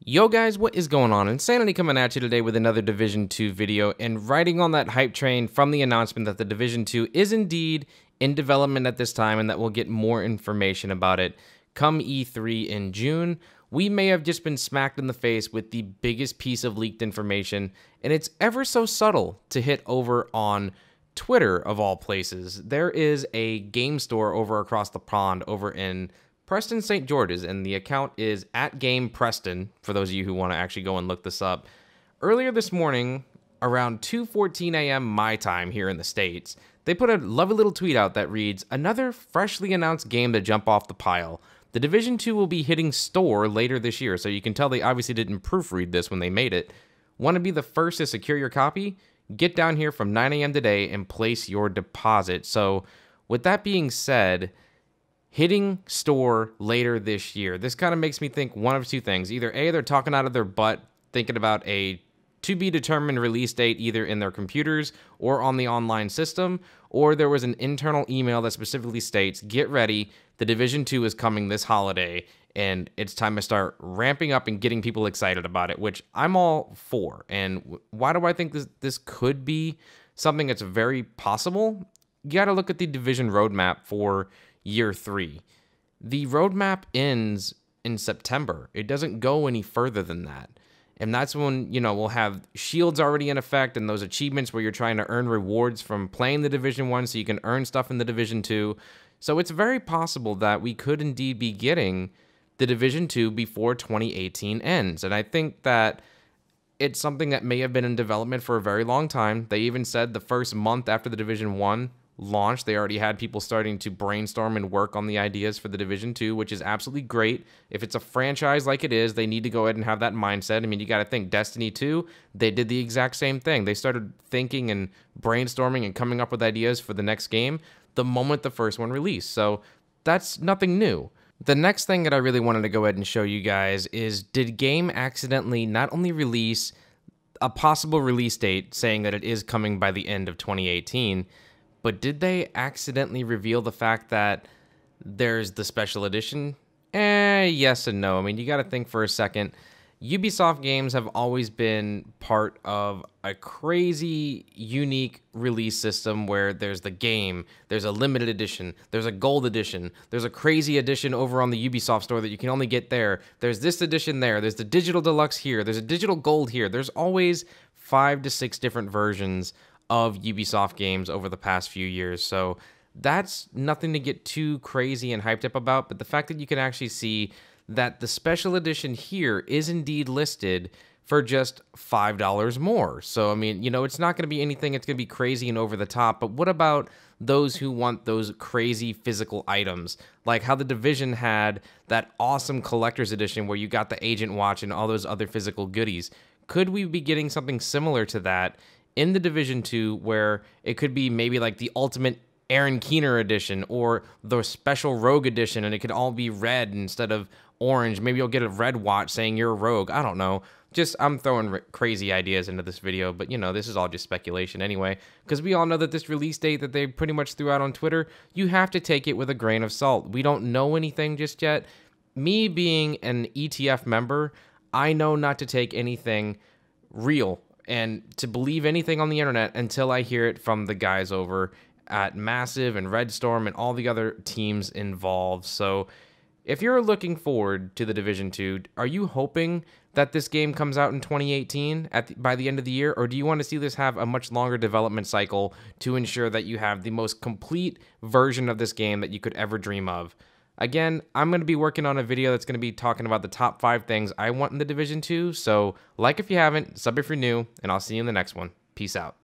Yo guys, what is going on? Insanity coming at you today with another Division 2 video and riding on that hype train from the announcement that the Division 2 is indeed in development at this time and that we'll get more information about it come E3 in June. We may have just been smacked in the face with the biggest piece of leaked information, and it's ever so subtle to hit over on Twitter of all places. There is a game store over across the pond over in Preston St. George's, and the account is @GamePreston, for those of you who want to actually go and look this up. Earlier this morning, around 2:14 a.m. my time here in the States, they put a lovely little tweet out that reads, "Another freshly announced game to jump off the pile. The Division 2 will be hitting store later this year," so you can tell they obviously didn't proofread this when they made it. "Want to be the first to secure your copy? Get down here from 9 a.m. today and place your deposit." So with that being said, hitting store later this year. This kind of makes me think one of two things. Either A, they're talking out of their butt, thinking about a to be determined release date either in their computers or on the online system, or there was an internal email that specifically states, get ready, the Division 2 is coming this holiday, and it's time to start ramping up and getting people excited about it, which I'm all for. And why do I think this could be something that's very possible? You got to look at the Division roadmap for year 3. The roadmap ends in September. It doesn't go any further than that. And that's when, we'll have shields already in effect and those achievements where you're trying to earn rewards from playing the Division 1 so you can earn stuff in the Division 2. So it's very possible that we could indeed be getting the Division 2 before 2018 ends. And I think that it's something that may have been in development for a very long time. They even said the first month after the Division 1 launched, they already had people starting to brainstorm and work on the ideas for the Division 2, which is absolutely great. If it's a franchise like it is, they need to go ahead and have that mindset. I mean, you got to think Destiny 2, they did the exact same thing. They started thinking and brainstorming and coming up with ideas for the next game the moment the first one released. So that's nothing new. The next thing that I really wanted to go ahead and show you guys is, did Game accidentally not only release a possible release date saying that it is coming by the end of 2018, but did they accidentally reveal the fact that there's the special edition? Yes and no. I mean, you got to think for a second. Ubisoft games have always been part of a crazy, unique release system where there's the game, there's a limited edition, there's a gold edition, there's a crazy edition over on the Ubisoft store that you can only get there, there's this edition there, there's the digital deluxe here, there's a digital gold here. There's always 5 to 6 different versions of Ubisoft games over the past few years. So that's nothing to get too crazy and hyped up about, but the fact that you can actually see that the special edition here is indeed listed for just $5 more. So, I mean, it's not going to be anything that's going to be crazy and over the top, but what about those who want those crazy physical items? Like how the Division had that awesome collector's edition where you got the Agent Watch and all those other physical goodies. Could we be getting something similar to that in the Division 2, where it could be maybe like the ultimate Aaron Keener edition or the special Rogue edition, and it could all be red instead of orange? Maybe you'll get a red watch saying you're a Rogue. I don't know. I'm throwing crazy ideas into this video, but this is all just speculation anyway, because we all know that this release date that they pretty much threw out on Twitter, you have to take it with a grain of salt. We don't know anything just yet. Me being an ETF member, I know not to take anything real and to believe anything on the internet until I hear it from the guys over at Massive and Red Storm and all the other teams involved. So if you're looking forward to the Division 2, are you hoping that this game comes out in 2018 by the end of the year, or do you want to see this have a much longer development cycle to ensure that you have the most complete version of this game that you could ever dream of? Again, I'm going to be working on a video that's going to be talking about the top 5 things I want in the Division 2, so like if you haven't, sub if you're new, and I'll see you in the next one. Peace out.